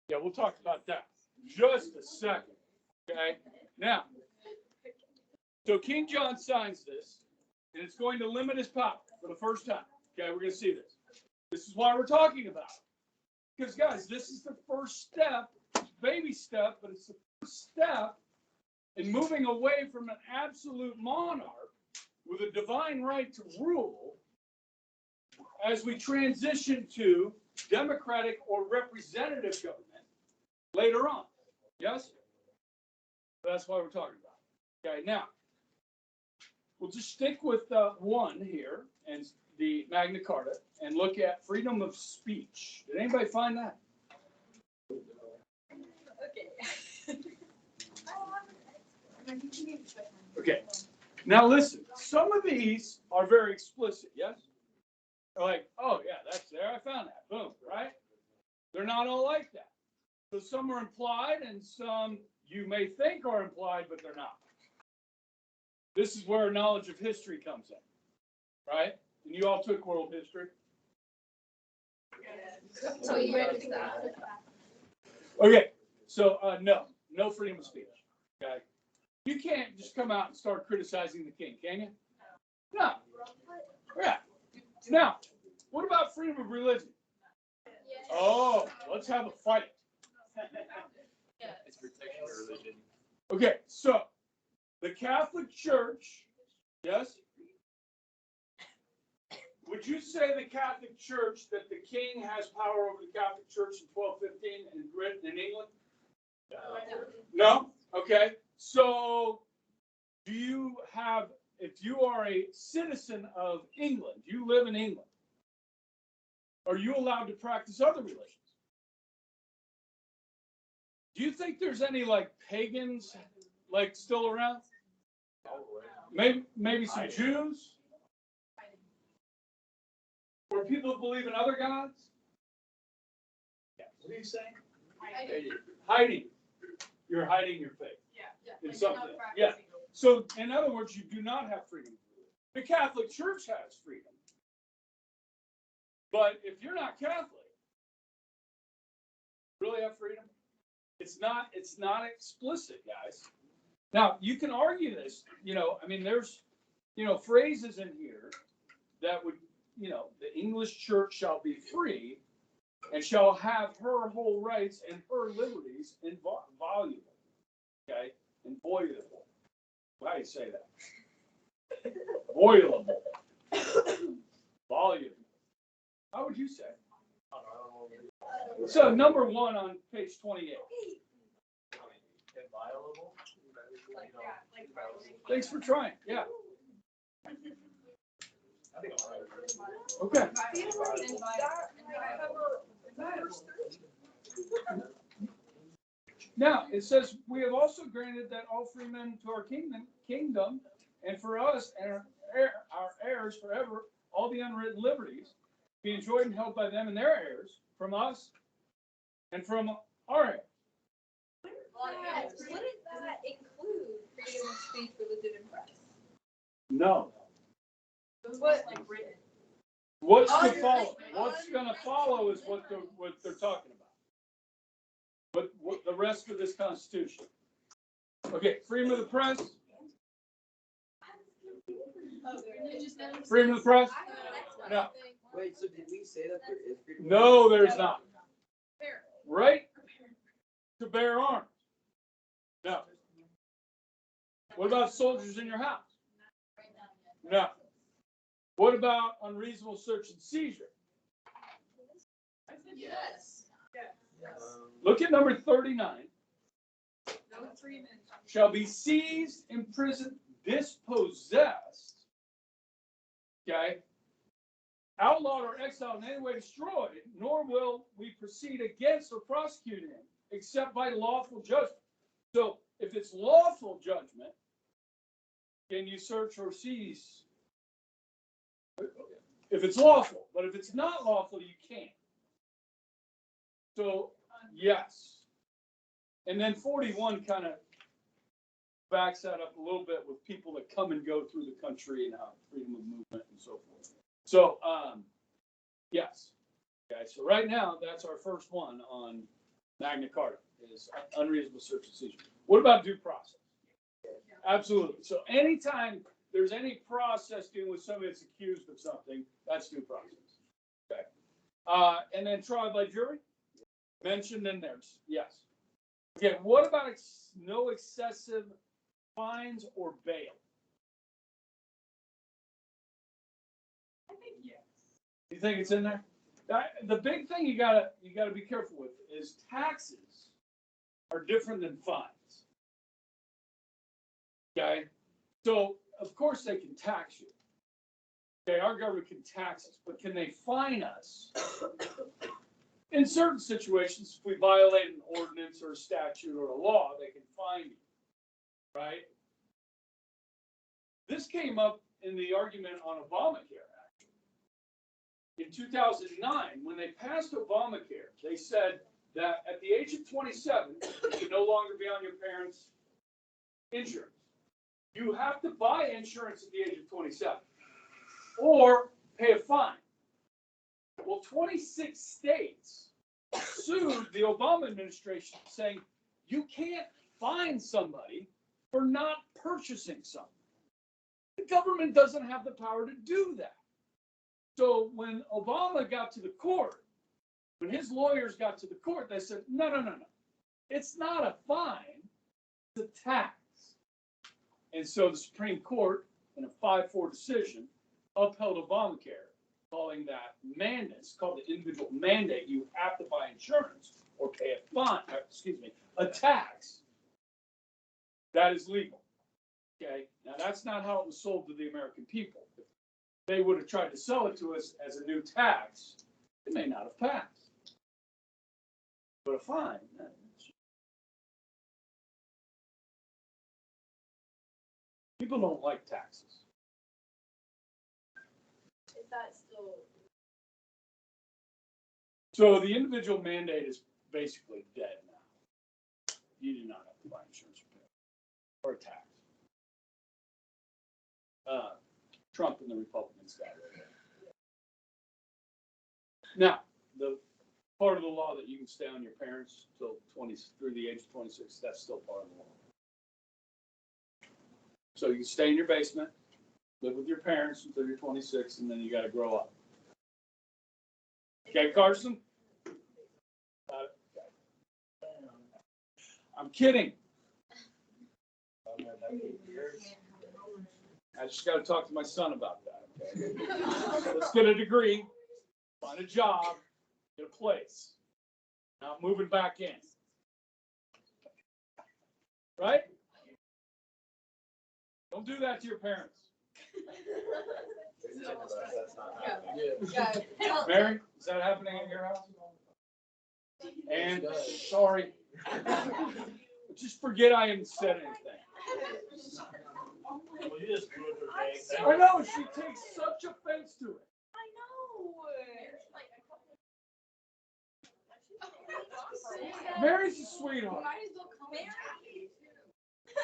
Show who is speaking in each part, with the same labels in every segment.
Speaker 1: Yeah, we'll talk about that just a second. Okay. Now, so King John signs this, and it's going to limit his power for the first time. Okay, we're going to see this. This is why we're talking about it. Because, guys, this is the first step, baby step, but it's the first step in moving away from an absolute monarch with a divine right to rule as we transition to democratic or representative government later on. Yes? That's why we're talking about it. Okay, now, we'll just stick with one here and the Magna Carta and look at freedom of speech. Did anybody find that? Okay. Now listen, some of these are very explicit, yes? They're like, oh yeah, that's there, I found that. Boom, right? They're not all like that. So some are implied and some you may think are implied, but they're not. This is where knowledge of history comes in, right? And you all took world history. Okay, so no freedom of speech. Okay, you can't just come out and start criticizing the king, can you? No. Yeah. Now, what about freedom of religion? Oh, let's have a fight.
Speaker 2: It's protection of religion.
Speaker 1: Okay, so the Catholic Church, yes? Would you say the Catholic Church that the king has power over the Catholic Church in 1215 in Britain and England? No? Okay. So do you have, if you are a citizen of England, you live in England, are you allowed to practice other religions? Do you think there's any like pagans like still around? Maybe some Jews? Or people who believe in other gods? Yeah. What are you saying? Hiding. You're hiding your faith. Yeah. In something. Yeah. So, in other words, you do not have freedom. The Catholic Church has freedom. But if you're not Catholic, you really have freedom? It's not explicit, guys. Now, you can argue this, I mean, there's, phrases in here that would, the English church shall be free and shall have her whole rights and her liberties inviolable. Okay? Inviolable. How do you say that? Inviolable. Volume. How would you say? So, number 1 on page 28.
Speaker 2: Inviolable?
Speaker 1: Thanks for trying. Yeah. Okay. Now, it says, we have also granted that all free men to our kingdom, and for us and our heirs forever, all the unwritten liberties, be enjoyed and held by them and their heirs, from us and from our heirs.
Speaker 3: Wouldn't that include freedom of speech, religion, and press?
Speaker 1: No.
Speaker 3: What like written?
Speaker 1: What's to follow? What's going to follow is what they're talking about. What the rest of this Constitution. Okay, freedom of the press. Freedom of the press? No.
Speaker 2: Wait, so did we say that there is freedom?
Speaker 1: No, there's not. Right to bear arms. No. What about soldiers in your house? No. What about unreasonable search and seizure?
Speaker 3: I said yes.
Speaker 1: Look at number 39.
Speaker 3: No freemen
Speaker 1: Shall be seized, imprisoned, dispossessed, okay, outlawed or exiled in any way destroyed, nor will we proceed against or prosecute him except by lawful judgment. So if it's lawful judgment, can you search or seize? If it's lawful, but if it's not lawful, you can't. So, yes. And then 41 kind of backs that up a little bit with people that come and go through the country and freedom of movement and so forth. So, yes. Okay, so right now, that's our first one on Magna Carta is unreasonable search and seizure. What about due process? Absolutely. So anytime there's any process dealing with somebody that's accused of something, that's due process. Okay. And then trial by jury? Mentioned in there. Yes. Okay. What about no excessive fines or bail?
Speaker 3: I think yes.
Speaker 1: You think it's in there? The big thing you gotta be careful with is taxes are different than fines. Okay, so of course they can tax you. Okay, our government can tax us, but can they fine us? In certain situations, if we violate an ordinance or a statute or a law, they can fine you, right? This came up in the argument on Obamacare, actually. In 2009, when they passed Obamacare, they said that at the age of 27, you can no longer be on your parents' insurance. You have to buy insurance at the age of 27 or pay a fine. Well, 26 states sued the Obama administration saying you can't fine somebody for not purchasing something. The government doesn't have the power to do that. So when Obama got to the court, when his lawyers got to the court, they said, no. It's not a fine, it's a tax. And so the Supreme Court, in a 5-4 decision, upheld Obamacare, calling that mandate. It's called the individual mandate. You have to buy insurance or pay a fine, a tax. That is legal. Okay? Now, that's not how it was sold to the American people. If they would have tried to sell it to us as a new tax, it may not have passed. But a fine, people don't like taxes.
Speaker 3: Is that still?
Speaker 1: So the individual mandate is basically dead now. You do not have to buy insurance or a tax. Trump and the Republicans got it. Now, the part of the law that you can stay on your parents till through the age of 26, that's still part of the law. So you can stay in your basement, live with your parents until you're 26, and then you got to grow up. Okay, Carson? Got it? Okay. I'm kidding. I just got to talk to my son about that. Okay? Let's get a degree, find a job, get a place. Now I'm moving back in. Right? Don't do that to your parents. Mary, is that happening in your house? And sorry. Just forget I even said anything. I know, she takes such offense to it.
Speaker 3: I know.
Speaker 1: Mary's a sweetheart.
Speaker 3: Might as well call Mary.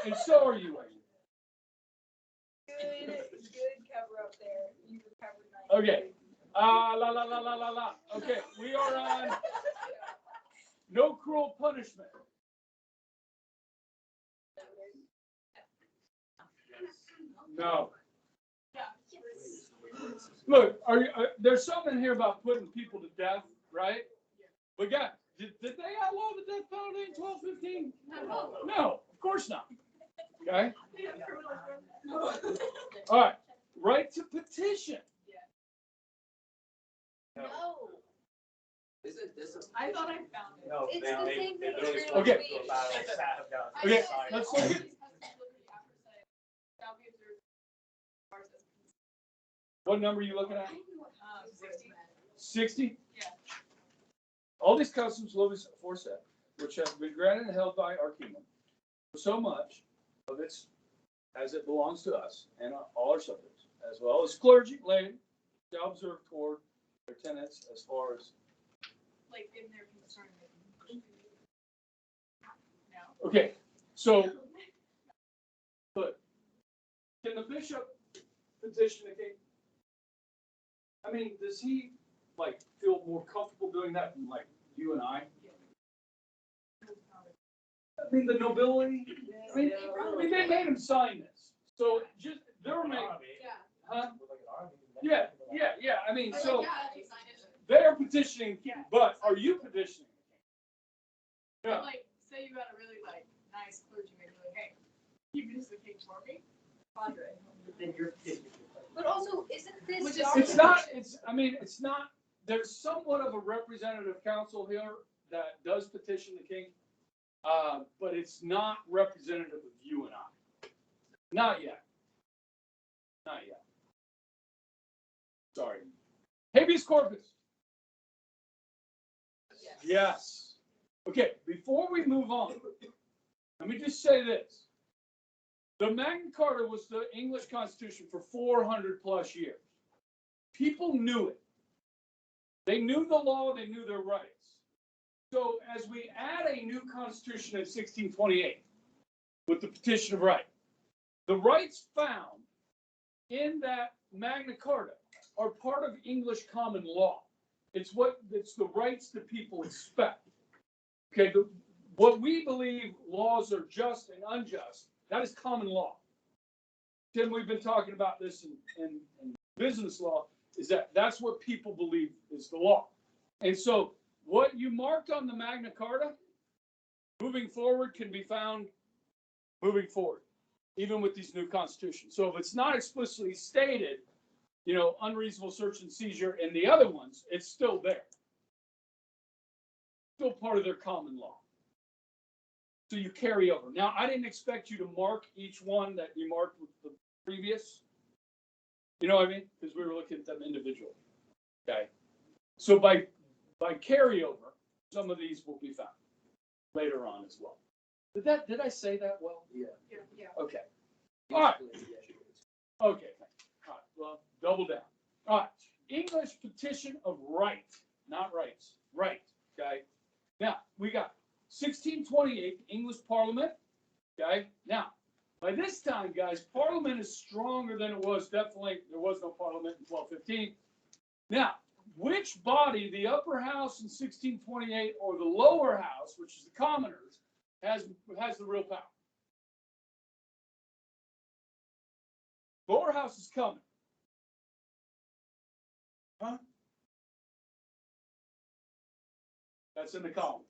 Speaker 1: And so are you, Amy.
Speaker 3: Good cover up there. You recovered nice.
Speaker 1: Okay. La. Okay, we are on no cruel punishment. No. Look, there's something here about putting people to death, right? But guys, did they outlaw the death penalty in 1215? No, of course not. Okay? All right. Right to petition.
Speaker 3: No.
Speaker 2: Isn't this a?
Speaker 3: I thought I found it.
Speaker 4: No,
Speaker 3: It's
Speaker 4: now
Speaker 3: the
Speaker 4: they-
Speaker 3: same
Speaker 4: they
Speaker 3: thing as
Speaker 4: literally
Speaker 3: freedom
Speaker 1: Okay.
Speaker 3: of speech.
Speaker 1: Okay, let's look at what number are you looking at?
Speaker 3: 60.
Speaker 1: 60?
Speaker 3: Yeah.
Speaker 1: All these customs, laws, aforesaid, which have been granted and held by our kingdom, for so much of its as it belongs to us and all our subjects, as well as clergy, lay, shall observe toward their tenants as far as.
Speaker 3: Like in their concern. No.
Speaker 1: Okay, so, look, can the bishop petition the king? I mean, does he, like, feel more comfortable doing that than, like, you and I? I mean, the nobility, I mean, they made him sign this. So just, they're making,
Speaker 3: Yeah.
Speaker 1: huh? Yeah, I mean,
Speaker 3: Or like,
Speaker 1: so
Speaker 3: yeah, you sign it.
Speaker 1: they're petitioning, but are you petitioning? Yeah.
Speaker 4: Like, say you got a really like nice clergyman, you're like, hey, you can just the king for me. Padre.
Speaker 2: Then you're.
Speaker 3: But also, isn't this?
Speaker 4: Which is-
Speaker 1: It's not, it's not, there's somewhat of a representative council here that does petition the king. But it's not representative of you and I. Not yet. Not yet. Sorry. Habeas corpus. Yes. Okay, before we move on, let me just say this. The Magna Carta was the English Constitution for 400 plus years. People knew it. They knew the law, they knew their rights. So as we add a new constitution in 1628 with the Petition of Right, the rights found in that Magna Carta are part of English common law. It's the rights that people expect. Okay, what we believe laws are just and unjust, that is common law. Tim, we've been talking about this in business law, is that's what people believe is the law. And so what you marked on the Magna Carta, moving forward, can be found moving forward, even with these new constitutions. So if it's not explicitly stated, unreasonable search and seizure and the other ones, it's still there. Still part of their common law. So you carry over. Now, I didn't expect you to mark each one that you marked with the previous. You know what I mean? Because we were looking at them individually. Okay. So by carryover, some of these will be found later on as well. Did I say that well?
Speaker 2: Yeah.
Speaker 4: Yeah.
Speaker 1: Okay. All right. Okay. All right. Well, double down. All right. English petition of right, not rights. Right. Okay. Now we got 1628 English Parliament. Okay. Now, by this time, guys, Parliament is stronger than it was. Definitely, there was no Parliament in 1215. Now, which body, the upper house in 1628 or the lower house, which is the commoners, has the real power? Lower house is coming. Huh? That's in the column.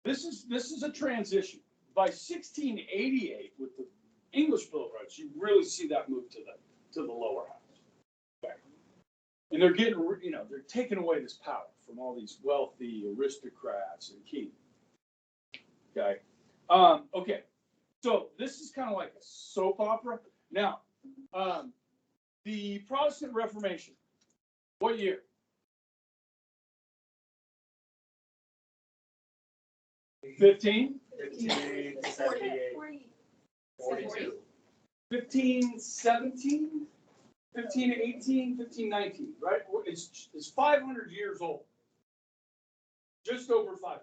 Speaker 1: This is a transition. By 1688, with the English Bill of Rights, you really see that move to the lower house. Okay. And they're getting, they're taking away this power from all these wealthy aristocrats and kings. Okay. Okay. So this is kind of like a soap opera. Now, the Protestant Reformation, what year? '15?
Speaker 2: 1578. 42.
Speaker 1: 1517? 1518, 1519, right? It's 500 years old. Just over 500.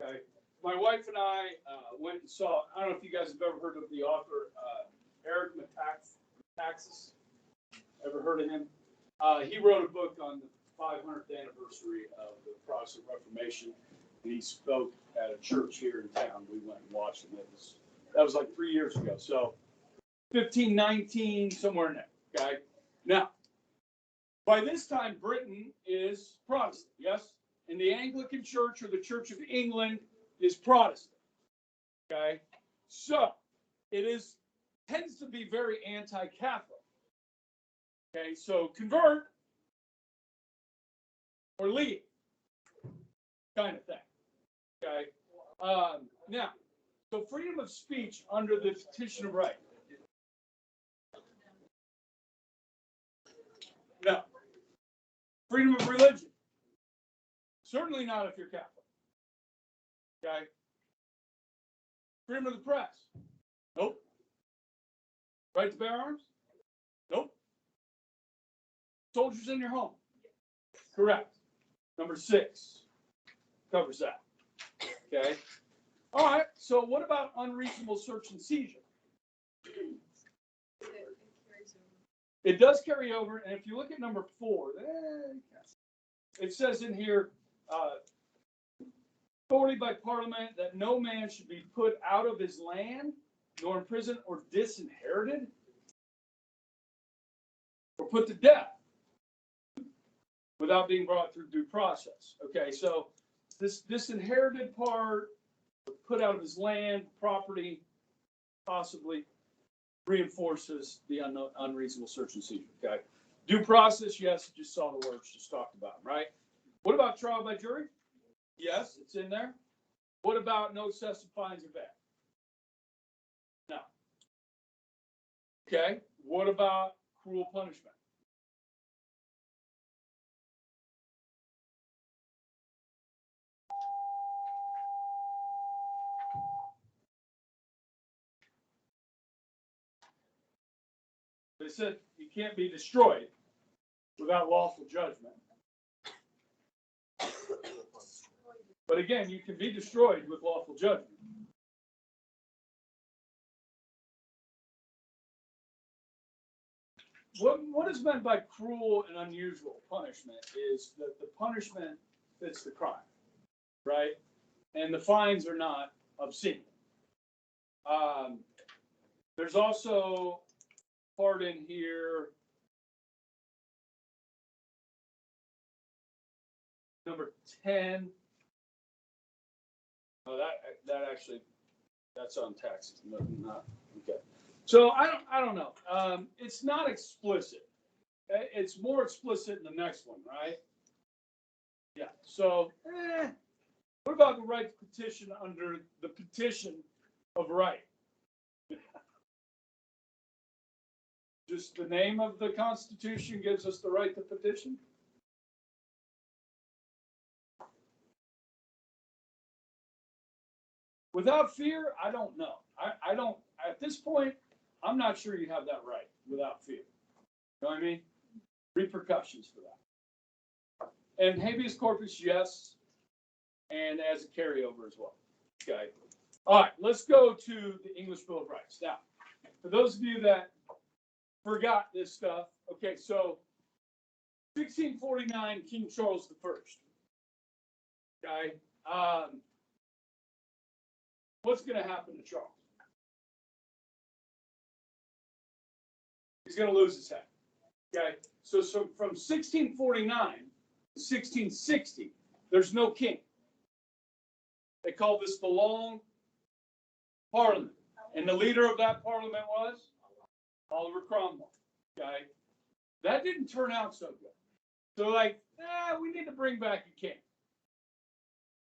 Speaker 1: Okay. My wife and I went and saw, I don't know if you guys have ever heard of the author, Eric Metaxas. Ever heard of him? He wrote a book on the 500th anniversary of the Protestant Reformation. And he spoke at a church here in town. We went and watched him. That was like 3 years ago. So 1519, somewhere in there. Okay. Now, by this time, Britain is Protestant, yes? And the Anglican Church or the Church of England is Protestant. Okay. So it tends to be very anti-Catholic. Okay. So convert or leave kind of thing. Okay. Now, so freedom of speech under the Petition of Right. No. Freedom of religion. Certainly not if you're Catholic. Okay. Freedom of the press. Nope. Right to bear arms? Nope. Soldiers in your home. Correct. Number 6 covers that. Okay. All right. So what about unreasonable search and seizure? It does carry over, and if you look at number 4, it says in here, authority by Parliament that no man should be put out of his land, nor in prison, or disinherited, or put to death without being brought through due process. Okay, so this disinherited part, put out of his land, property, possibly reinforces the unreasonable search and seizure. Okay, due process, yes, just saw the words, just talked about them, right? What about trial by jury? Yes, it's in there. What about no excessive fines or bail? No. Okay, what about cruel punishment? They said you can't be destroyed without lawful judgment. But again, you can be destroyed with lawful judgment. What is meant by cruel and unusual punishment is that the punishment fits the crime, right? And the fines are not obscene. There's also part in here, number 10. Oh, that actually, that's on taxes, not okay. So I don't know. It's not explicit. It's more explicit in the next one, right? Yeah. So, what about the right to petition under the petition of right? Just the name of the Constitution gives us the right to petition? Without fear, I don't know. I don't, at this point, I'm not sure you have that right without fear. You know what I mean? Repercussions for that. And habeas corpus, yes, and as a carryover as well. Okay. All right, let's go to the English Bill of Rights. Now, for those of you that forgot this stuff, okay, so 1649, King Charles I. Okay. What's going to happen to Charles? He's going to lose his head. Okay. So from 1649 to 1660, there's no king. They call this the Long Parliament. And the leader of that parliament was Oliver Cromwell. Okay. That didn't turn out so good. So we need to bring back a king.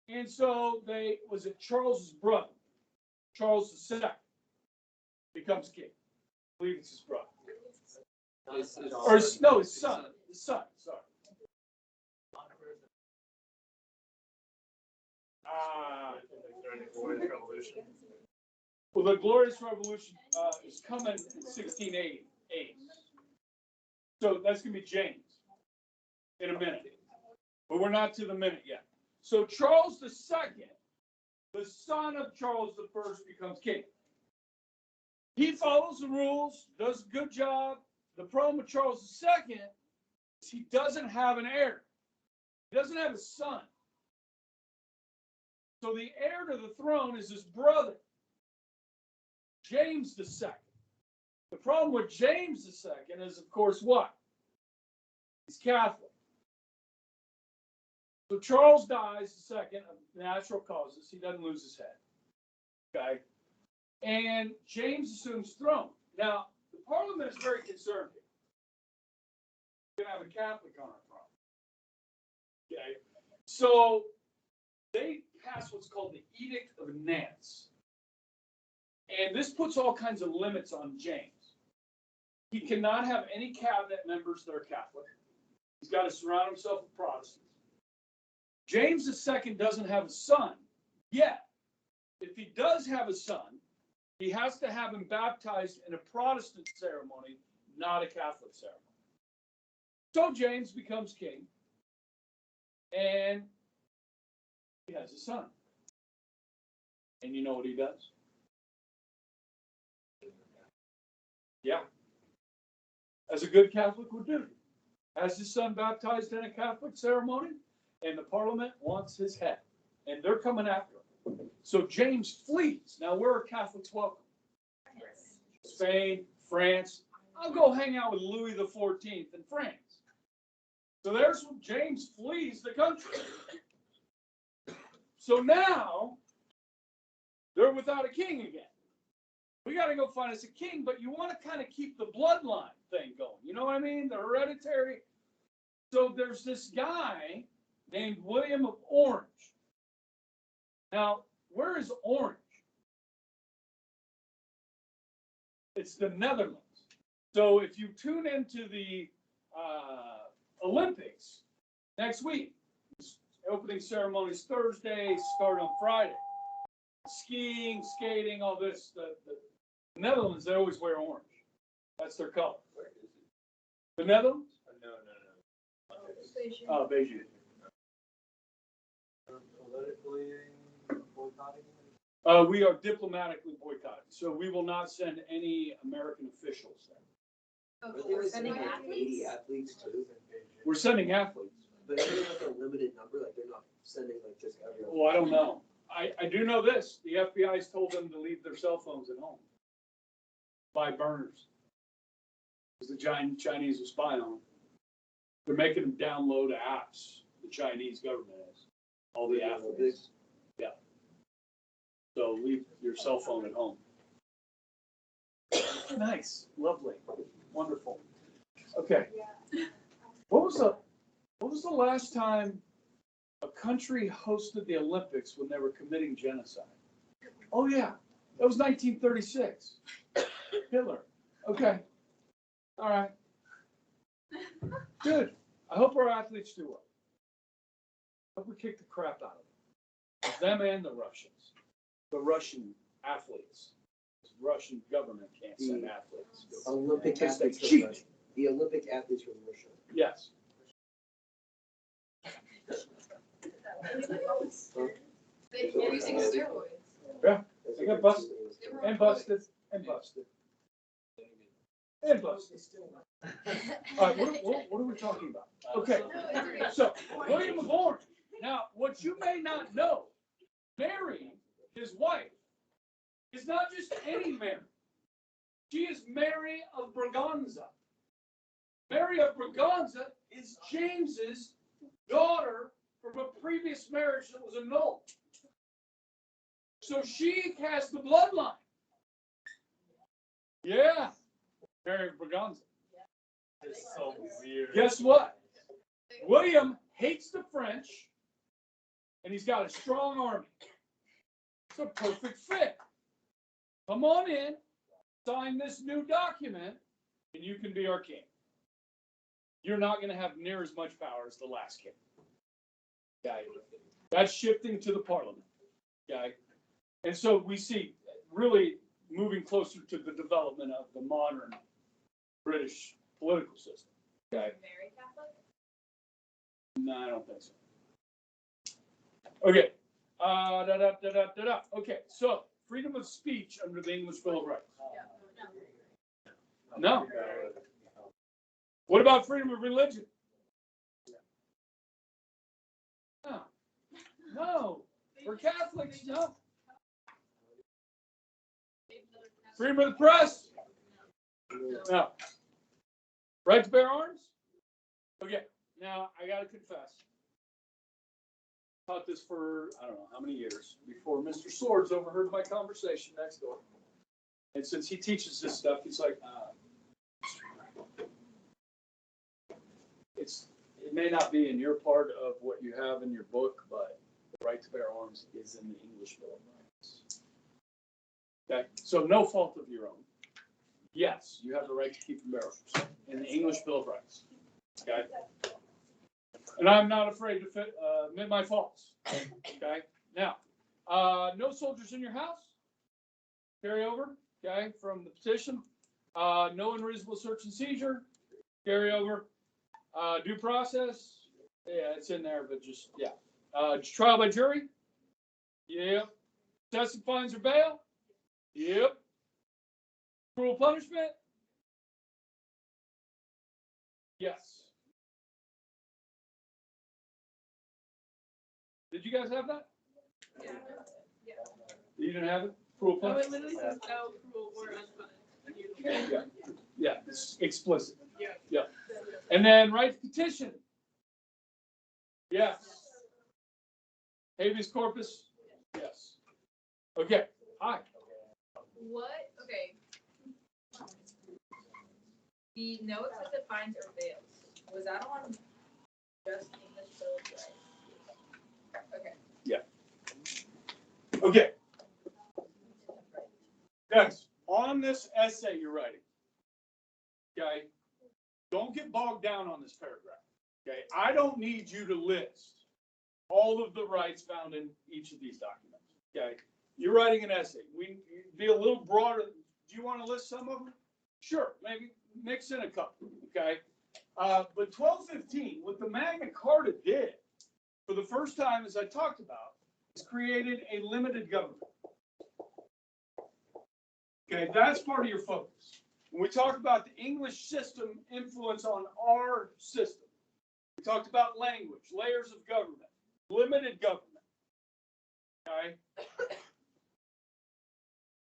Speaker 1: And so was it Charles's brother, Charles II, becomes king. I believe it's his brother. His son. His son, sorry. Well, the Glorious Revolution is coming in 1688. So that's going to be James in a minute. But we're not to the minute yet. So Charles II, the son of Charles I, becomes king. He follows the rules, does a good job. The problem with Charles II is he doesn't have an heir. He doesn't have a son. So the heir to the throne is his brother, James II. The problem with James II is, of course, what? He's Catholic. So Charles dies II of natural causes. He doesn't lose his head. Okay? And James assumes throne. Now, the Parliament is very concerned here. We're going to have a Catholic on our throne. Okay? So they pass what's called the Edict of Nance. And this puts all kinds of limits on James. He cannot have any cabinet members that are Catholic. He's got to surround himself with Protestants. James II doesn't have a son yet. If he does have a son, he has to have him baptized in a Protestant ceremony, not a Catholic ceremony. So James becomes king, and he has a son. And you know what he does? Yeah. As a good Catholic would do. Has his son baptized in a Catholic ceremony, and the Parliament wants his head. and they're coming after him. So James flees. Now, where are Catholics welcome? Spain, France. I'll go hang out with Louis XIV in France. So there's when James flees the country. So now they're without a king again. We got to go find us a king, but you want to kind of keep the bloodline thing going. You know what I mean? The hereditary. So there's this guy named William of Orange. Now, where is Orange? It's the Netherlands. So if you tune into the Olympics next week, opening ceremonies Thursday, start on Friday. Skiing, skating, all this. The Netherlands, they always wear orange. That's their color.
Speaker 2: Where is it?
Speaker 1: The Netherlands?
Speaker 2: No.
Speaker 1: Oh, Beijing.
Speaker 2: Politically boycotting?
Speaker 1: We are diplomatically boycotting, so we will not send any American officials there.
Speaker 3: Oh, we're sending
Speaker 5: like
Speaker 3: athletes?
Speaker 5: 80 athletes too,
Speaker 1: We're sending athletes.
Speaker 5: but is it like a limited number? Like they're not sending like just everyone?
Speaker 1: Well, I don't know. I do know this. The FBI's told them to leave their cell phones at home. Buy burners. Because the Chinese are spying on them. They're making them download apps. The Chinese government is. All the athletes. Yeah. So leave your cell phone at home. Nice. Lovely. Wonderful. Okay. What was the last time a country hosted the Olympics when they were committing genocide? Oh yeah, that was 1936. Hitler. Okay. All right. Good. I hope our athletes do well. I hope we kick the crap out of them. Them and the Russians. The Russian athletes. The Russian government can't send athletes.
Speaker 5: Olympic
Speaker 1: Because they
Speaker 5: athletes from
Speaker 1: cheat.
Speaker 5: Russia. The Olympic athletes from Russia.
Speaker 1: Yes.
Speaker 3: They're using steroids.
Speaker 1: Yeah.
Speaker 5: That's
Speaker 1: They
Speaker 5: what
Speaker 1: got busted.
Speaker 3: They were
Speaker 1: And busted. And busted. And busted. All right, what are we talking about? Okay. So, William of Orange. Now, what you may not know, Mary, his wife, is not just any Mary. She is Mary of Braganza. Mary of Braganza is James's daughter from a previous marriage that was annulled. So she has the bloodline. Yeah. Mary of Braganza.
Speaker 2: It's so weird.
Speaker 1: Guess what? William hates the French, and he's got a strong army. It's a perfect fit. Come on in, sign this new document, and you can be our king. You're not going to have near as much power as the last king. Okay? That's shifting to the parliament. Okay? And so we see really moving closer to the development of the modern British political system. Okay?
Speaker 3: Very Catholic?
Speaker 1: No, I don't think so. Okay. Okay, so freedom of speech under the English Bill of Rights. No. What about freedom of religion? No. No. For Catholics, no. Freedom of the press? No. Right to bear arms? Okay. Now, I got to confess. Taught this for, I don't know how many years, before Mr. Swords overheard my conversation next door. And since he teaches this stuff, he's like, it may not be in your part of what you have in your book, but the right to bear arms is in the English Bill of Rights. Okay, so no fault of your own. Yes, you have the right to keep and bear arms in the English Bill of Rights. Okay, and I'm not afraid to admit my faults. Okay, now, no soldiers in your house. Carry over. Okay, from the petition. No unreasonable search and seizure. Carry over. Due process. Yeah, it's in there, but just, yeah. Trial by jury. Yep. Excessive fines or bail. Yep. Cruel punishment. Yes. Did you guys have that?
Speaker 3: Yeah. Yeah.
Speaker 1: You didn't have it? Cruel
Speaker 3: Oh, it
Speaker 1: punishment?
Speaker 3: literally says no cruel or unpunished.
Speaker 1: Yeah, yeah, it's explicit.
Speaker 3: Yeah.
Speaker 1: Yeah. And then right to petition. Yes. Habeas corpus? Yes. Okay, hi.
Speaker 3: What, okay. The no excessive fines or bails, was that on just English Bill of Rights? Okay.
Speaker 1: Okay. Guys, on this essay you're writing, okay, don't get bogged down on this paragraph. Okay, I don't need you to list all of the rights found in each of these documents. Okay, you're writing an essay. We be a little broader. Do you want to list some of them? Sure, maybe mix in a couple. Okay, but 1215, what the Magna Carta did for the first time, as I talked about, is created a limited government. Okay, that's part of your focus. When we talk about the English system influence on our system, we talked about language, layers of government, limited government. Okay.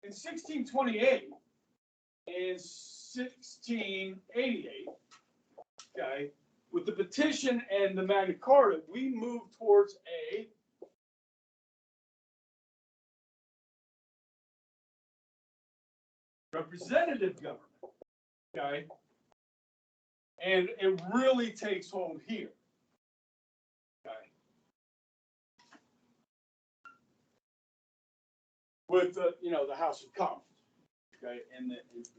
Speaker 1: In 1628 and 1688, okay, with the petition and the Magna Carta, we moved towards a representative government. Okay. And it really takes hold here. Okay. With the, the House of Commons. Okay, and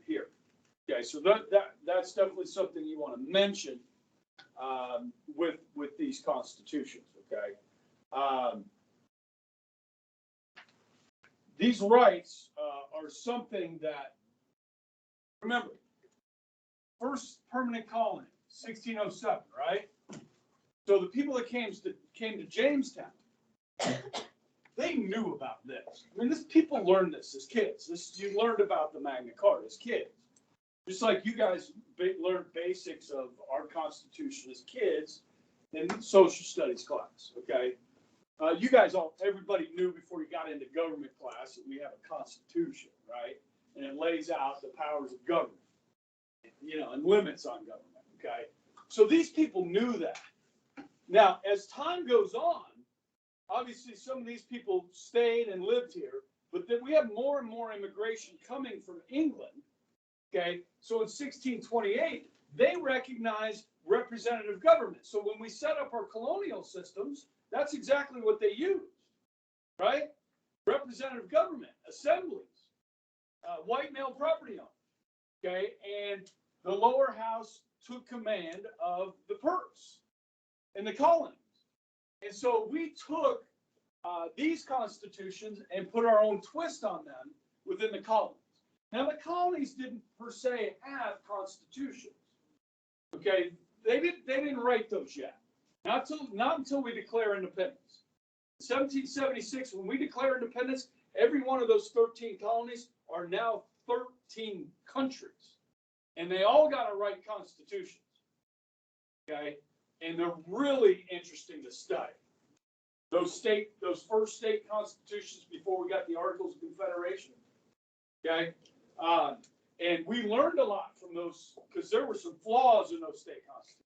Speaker 1: here. Okay, so that's definitely something you want to mention with these constitutions. Okay. These rights are something that, remember, first permanent colony, 1607, right? So the people that came to Jamestown, they knew about this. I mean, people learned this as kids. You learned about the Magna Carta as kids. Just like you guys learned basics of our Constitution as kids in social studies class, okay? You guys everybody knew before you got into government class that we have a Constitution, right? And it lays out the powers of government, and limits on government, okay? So these people knew that. Now, as time goes on, obviously some of these people stayed and lived here, but then we have more and more immigration coming from England, okay? So in 1628, they recognized representative government. So when we set up our colonial systems, that's exactly what they used, right? Representative government, assemblies, white male property owners, okay? And the lower house took command of the purse in the colonies. And so we took these constitutions and put our own twist on them within the colonies. Now, the colonies didn't per se have constitutions, okay? They didn't write those yet. Not until we declare independence. In 1776, when we declare independence, every one of those 13 colonies are now 13 countries. And they all got to write constitutions, okay? And they're really interesting to study. Those first state constitutions before we got the Articles of Confederation, okay? And we learned a lot from those because there were some flaws in those state constitutions.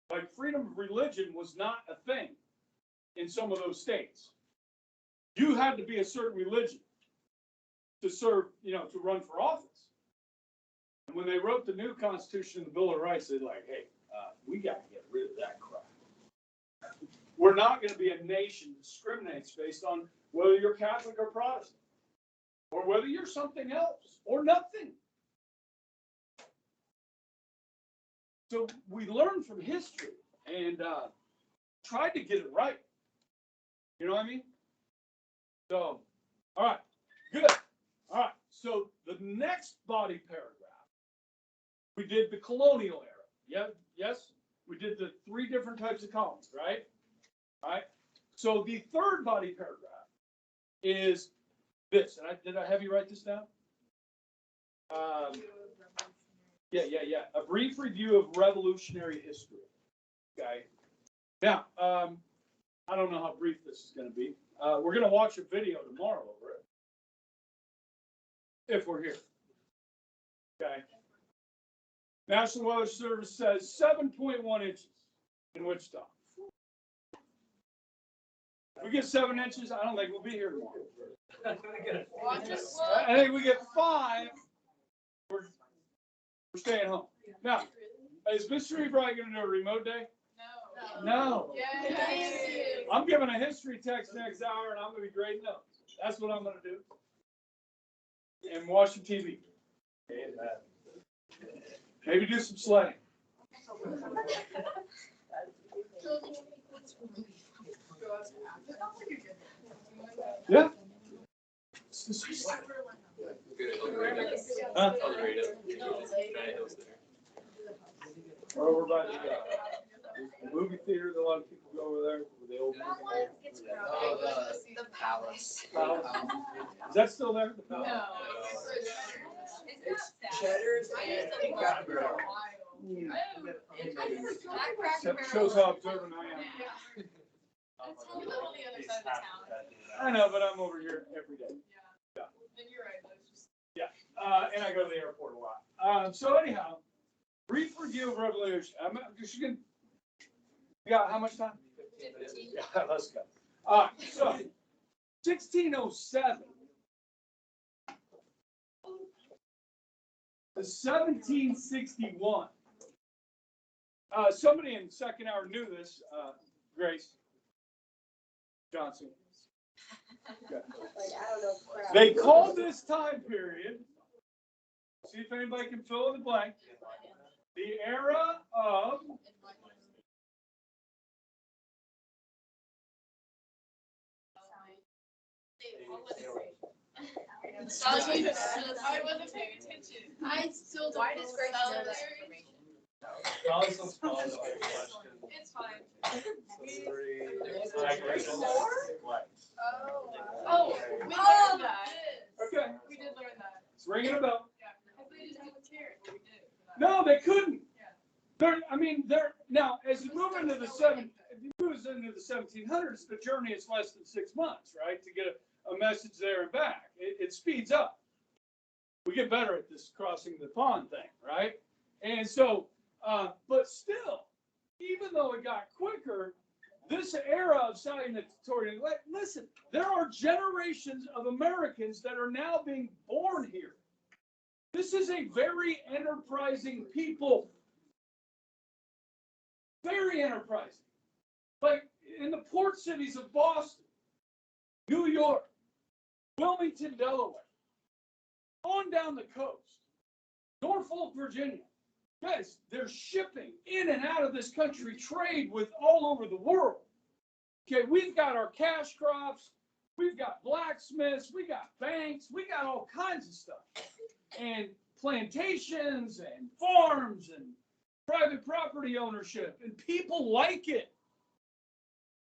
Speaker 1: Like freedom of religion was not a thing in some of those states. You had to be a certain religion to serve, to run for office. And when they wrote the new Constitution, the Bill of Rights, they're like, hey, we got to get rid of that crap. We're not going to be a nation that discriminates based on whether you're Catholic or Protestant, or whether you're something else, or nothing. So we learned from history and tried to get it right. You know what I mean? So, all right, good. All right, so the next body paragraph, we did the colonial era. Yeah, yes, we did the 3 different types of colonies, right? All right. So the third body paragraph is this. And did I have you write this down? Yeah. A brief review of revolutionary history. Okay. Now, I don't know how brief this is gonna be. We're gonna watch a video tomorrow over it. If we're here. Okay. National Weather Service says 7.1 inches in Wichita. If we get 7 inches, I don't think we'll be here tomorrow.
Speaker 4: Watch us.
Speaker 1: I think we get 5. We're staying home. Now, is Mr. Bright gonna do a remote day?
Speaker 4: No.
Speaker 1: No.
Speaker 4: Yes.
Speaker 1: I'm giving a history text next hour and I'm gonna be grading notes. That's what I'm gonna do. And watching TV. Maybe do some sledding. Yeah. Huh? Or over by the movie theater, a lot of people go over there, with the old movie theater.
Speaker 3: The palace.
Speaker 1: Palace. Is that still there? The Palace?
Speaker 4: No.
Speaker 5: It's Cheddar's and Cracker Barrel.
Speaker 1: Shows how observant I am.
Speaker 4: We live on the other side of the town.
Speaker 1: I know, but I'm over here every day.
Speaker 4: Yeah. Then you're right, but it's just.
Speaker 1: And I go to the airport a lot. So anyhow, brief review of Revolution. You got how much time?
Speaker 3: 15.
Speaker 1: Yeah, let's go. So 1607 to 1761. Somebody in second hour knew this, Grace Johnson. Okay.
Speaker 6: Like, I don't know. crap.
Speaker 1: They called this time period, see if anybody can fill in the blank, the era of
Speaker 4: I wasn't paying attention.
Speaker 6: I still don't.
Speaker 3: Why does Grace know that
Speaker 6: Celebrate.
Speaker 3: information?
Speaker 4: It's fine. Oh, we learned that.
Speaker 1: Okay,
Speaker 4: We did learn that.
Speaker 1: it's ringing a bell.
Speaker 4: Yeah. If they just didn't care, but we did.
Speaker 1: No, they couldn't. They're now as you move into the if you move into the 1700s, the journey is less than 6 months, right? To get a message there and back, it speeds up. We get better at this crossing the pond thing, right? And so, but still, even though it got quicker, this era of salutatorian, listen, there are generations of Americans that are now being born here. This is a very enterprising people. Very enterprising. Like in the port cities of Boston, New York, Wilmington, Delaware, on down the coast, Norfolk, Virginia. Guys, they're shipping in and out of this country, trade with all over the world. Okay, we've got our cash crops, we've got blacksmiths, we got banks, we got all kinds of stuff. And plantations and farms and private property ownership, and people like it.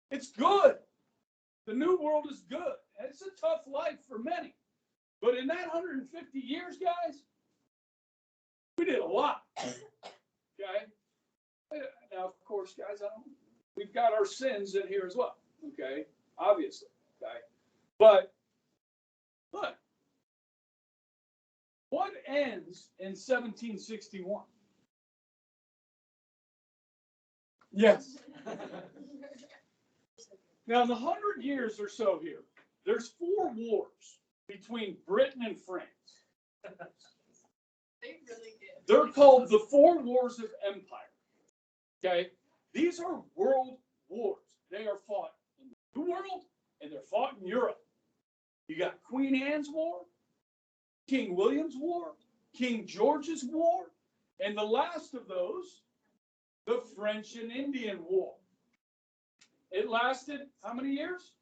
Speaker 1: It's good. The new world is good. It's a tough life for many. But in that 150 years, guys, we did a lot. Okay? Now, of course, guys, we've got our sins in here as well. Okay? Obviously. Okay? But what ends in 1761? Yes. Now, in the 100 years or so here, there's 4 wars between Britain and France.
Speaker 4: They really did.
Speaker 1: They're called the 4 Wars of Empire. Okay? These are world wars. They are fought in the New World and they're fought in Europe. You got Queen Anne's War, King William's War, King George's War, and the last of those, the French and Indian War. It lasted how many years?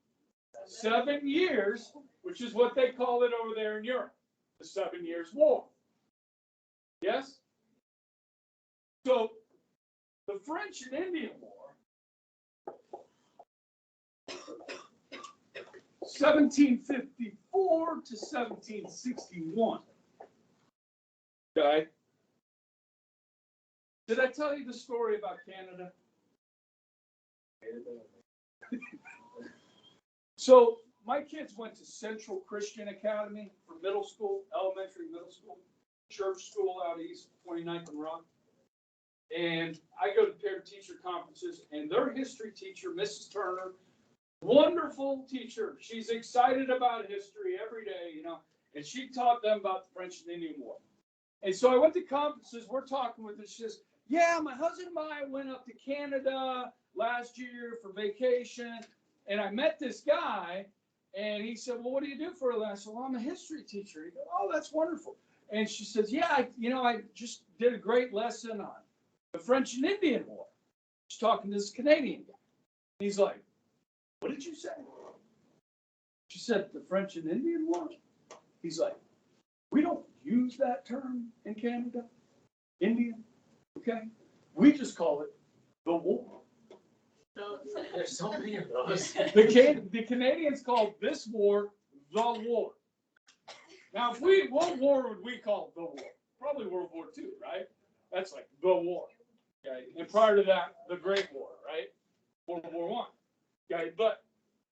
Speaker 1: 7 years, which is what they call it over there in Europe, the 7 Years' War. Yes? So, the French and Indian War, 1754 to 1761. Okay? Did I tell you the story about Canada? So my kids went to Central Christian Academy for middle school, elementary, middle school, church school out east, 29th and Rock. And I go to parent-teacher conferences, and their history teacher, Mrs. Turner, wonderful teacher. She's excited about history every day, you know, and she taught them about the French and Indian War. And so I went to conferences, we're talking with her, she says, yeah, my husband and I went up to Canada last year for vacation, and I met this guy, and he said, well, what do you do for a living? I said, well, I'm a history teacher. He goes, oh, that's wonderful. And she says, yeah, I just did a great lesson on the French and Indian War. She's talking to this Canadian guy. He's like, what did you say? She said, the French and Indian War? He's like, we don't use that term in Canada, Indian, okay? We just call it the war.
Speaker 2: There's so many of those.
Speaker 1: The Canadians called this war the war. Now, what war would we call the war? Probably World War II, right? That's like the war. Okay, and prior to that, the Great War, right? World War I. Okay, but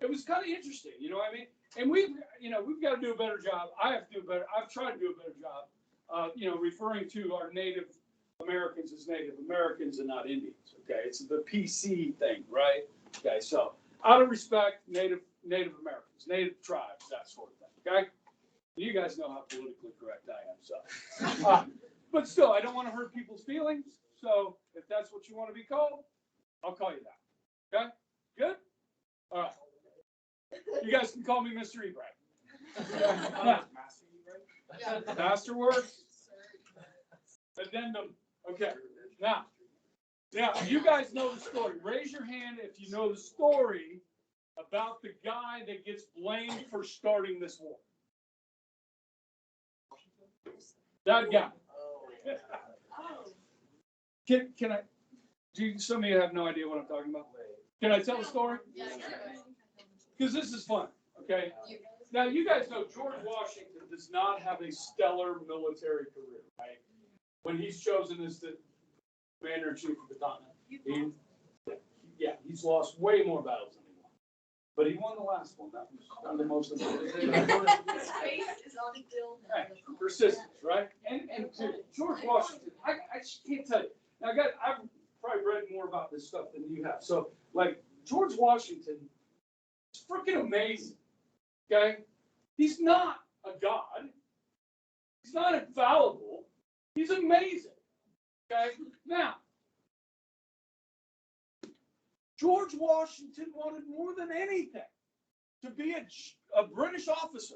Speaker 1: it was kind of interesting, you know what I mean? And we've got to do a better job. I have to do a better. I've tried to do a better job, referring to our Native Americans as Native Americans and not Indians. Okay, it's the PC thing, right? Okay, so out of respect, Native Americans, Native tribes, that sort of thing. Okay, you guys know how politically correct I am, so. But still, I don't want to hurt people's feelings. So if that's what you want to be called, I'll call you that. Okay, good. All right. You guys can call me Mr. Ebrahim. Yeah. Master works. Addendum. Okay. Now, you guys know the story. Raise your hand if you know the story about the guy that gets blamed for starting this war. That guy. Can I? Some of you have no idea what I'm talking about. Can I tell the story? Because this is fun. Okay. Now you guys know George Washington does not have a stellar military career, right? When he's chosen as the commander-in-chief of the continent, he's lost way more battles than he won. But he won the last one. That was one of the most important.
Speaker 4: His face is on the bill.
Speaker 1: Persistence, right? And to George Washington, I just can't tell you. Now, I've probably read more about this stuff than you have. So, like, George Washington is freaking amazing. Okay? He's not a god. He's not infallible. He's amazing. Okay? Now, George Washington wanted more than anything to be a British officer.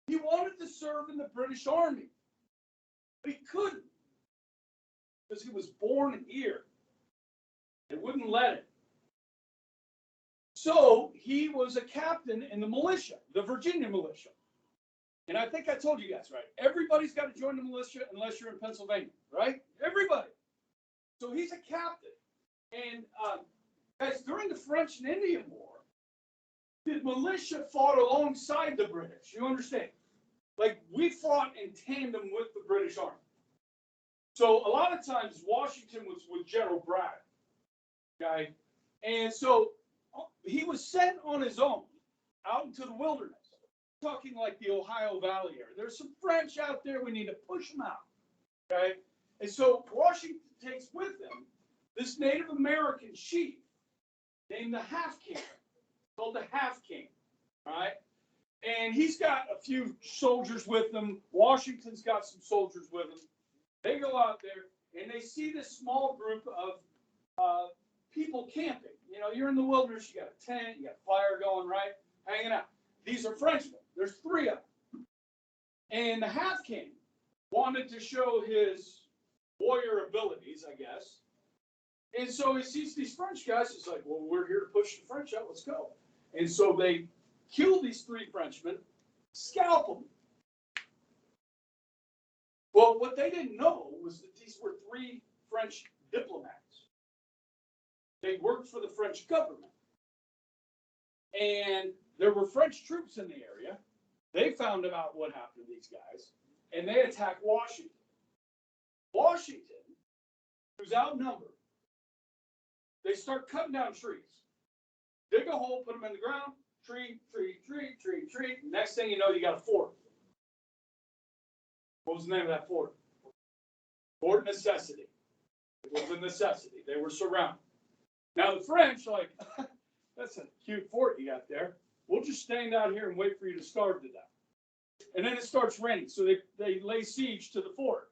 Speaker 1: He wanted to serve in the British Army, but he couldn't because he was born here. They wouldn't let him. So he was a captain in the militia, the Virginia militia. And I think I told you guys, right? Everybody's got to join the militia unless you're in Pennsylvania, right? Everybody. So he's a captain. And guys, during the French and Indian War, the militia fought alongside the British. You understand? Like, we fought in tandem with the British Army. So a lot of times Washington was with General Braddock. Okay? And so he was sent on his own out into the wilderness. Talking like the Ohio Valley area. There's some French out there. We need to push them out. Okay? And so Washington takes with him this Native American chief named the Half King, called the Half King. All right? And he's got a few soldiers with him. Washington's got some soldiers with him. They go out there and they see this small group of people camping. You know, you're in the wilderness, you got a tent, you got fire going, right? Hanging out. These are Frenchmen. There's 3 of them. And the Half King wanted to show his warrior abilities, I guess. And so he sees these French guys. He's like, well, we're here to push the French out. Let's go. And so they kill these 3 Frenchmen, scalp them. Well, what they didn't know was that these were 3 French diplomats. They worked for the French government. And there were French troops in the area. They found out what happened to these guys, and they attacked Washington. Washington, who's outnumbered, they start cutting down trees. hole, put them in the ground, tree. Next thing you know, you got a fort. What was the name of that fort? Fort Necessity. It was a necessity. They were surrounded. Now the French are like, that's a cute fort you got there. We'll just stand out here and wait for you to starve to death. And then it starts raining, so they lay siege to the fort.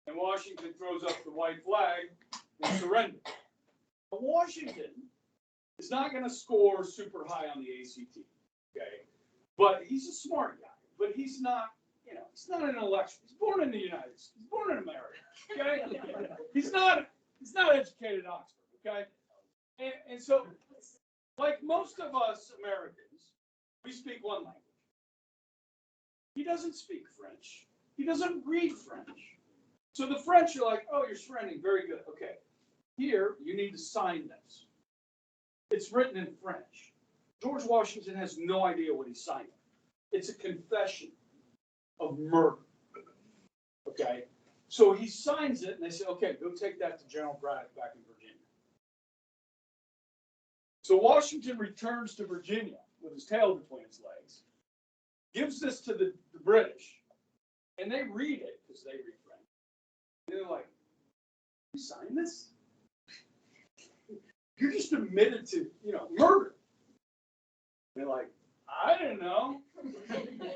Speaker 1: And Washington throws up the white flag and surrenders. But Washington is not going to score super high on the ACT, okay? But he's a smart guy. But he's not, he's not an intellectual. He's born in the United States. He's born in America, okay? He's not educated at Oxford, okay? And so, like most of us Americans, we speak one language. He doesn't speak French. He doesn't read French. So the French are like, oh, you're surrendering. Very good. Okay. Here, you need to sign this. It's written in French. George Washington has no idea what he's signing. It's a confession of murder. Okay. So he signs it, and they say, okay, go take that to General Braddock back in Virginia. So Washington returns to Virginia with his tail between his legs, gives this to the British, and they read it because they read French. And they're like, you signed this? You're just admitted to, murder. And they're like, I didn't know.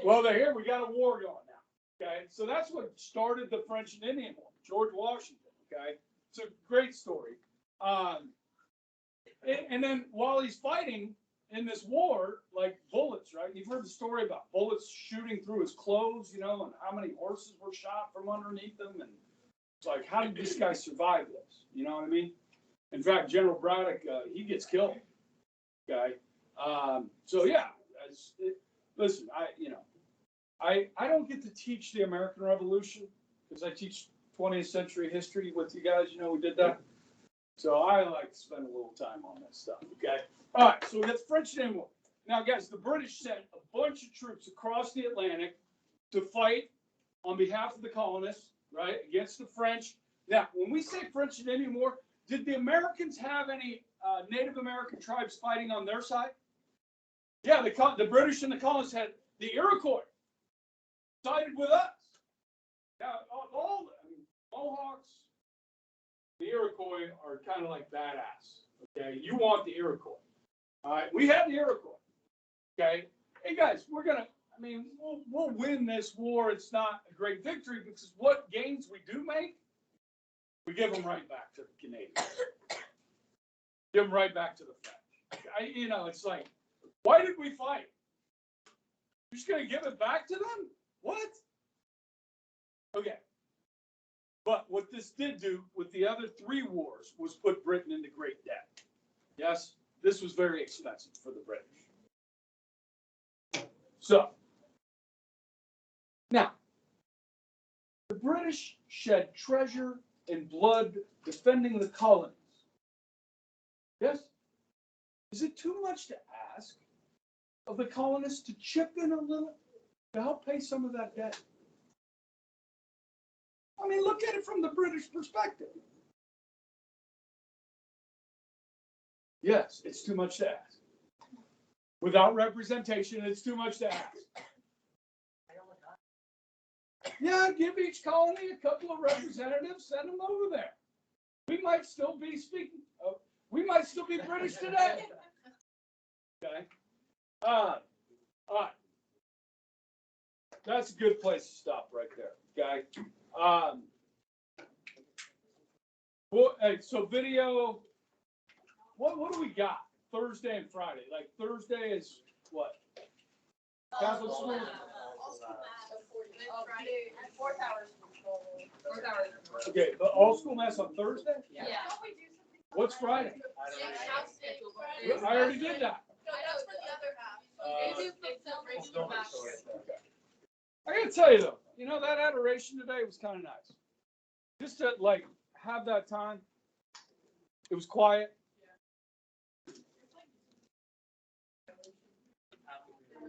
Speaker 1: Well, they're here. We got a war going now. Okay. So that's what started the French and Indian War, George Washington. Okay. It's a great story. And then while he's fighting in this war, like bullets, right? You've heard the story about bullets shooting through his clothes, and how many horses were shot from underneath them. And it's like, how did this guy survive this? You know what I mean? In fact, General Braddock, he gets killed. Okay. So yeah, listen, I don't get to teach the American Revolution because I teach 20th century history with you guys. We did that. So I like to spend a little time on this stuff. Okay. All right. So we got the French and Indian War. Now, guys, the British sent a bunch of troops across the Atlantic to fight on behalf of the colonists, right, against the French. Now, when we say French and Indian War, did the Americans have any Native American tribes fighting on their side? Yeah, the British and the colonists had the Iroquois sided with us. Now, Mohawks, the Iroquois are kind of like badass. Okay, you want the Iroquois. All right, we have the Iroquois. Okay, hey guys, we'll win this war. It's not a great victory because what gains we do make, we give them right back to the Canadians. Give them right back to the French. It's like, why did we fight? You're just going to give it back to them? What? Okay. But what this did do with the other three wars was put Britain into great debt. Yes, this was very expensive for the British. So, now, the British shed treasure and blood defending the colonies. Yes? Is it too much to ask of the colonists to chip in a little to help pay some of that debt? Look at it from the British perspective. Yes, it's too much to ask. Without representation, it's too much to ask. Yeah, give each colony a couple of representatives, send them over there. We might still be British today. Okay. All right. That's a good place to stop right there. Okay. So video. What do we got? Thursday and Friday. Like Thursday is what? Catholic school.
Speaker 3: Friday, 4 hours. 4 hours.
Speaker 1: Okay, but all school mass on Thursday?
Speaker 3: Yeah.
Speaker 1: What's Friday?
Speaker 3: I
Speaker 1: I already did that.
Speaker 3: No, that's for the other half. They do the celebration back.
Speaker 1: Okay. I gotta tell you though, that adoration today was kind of nice. Just to have that time. It was quiet.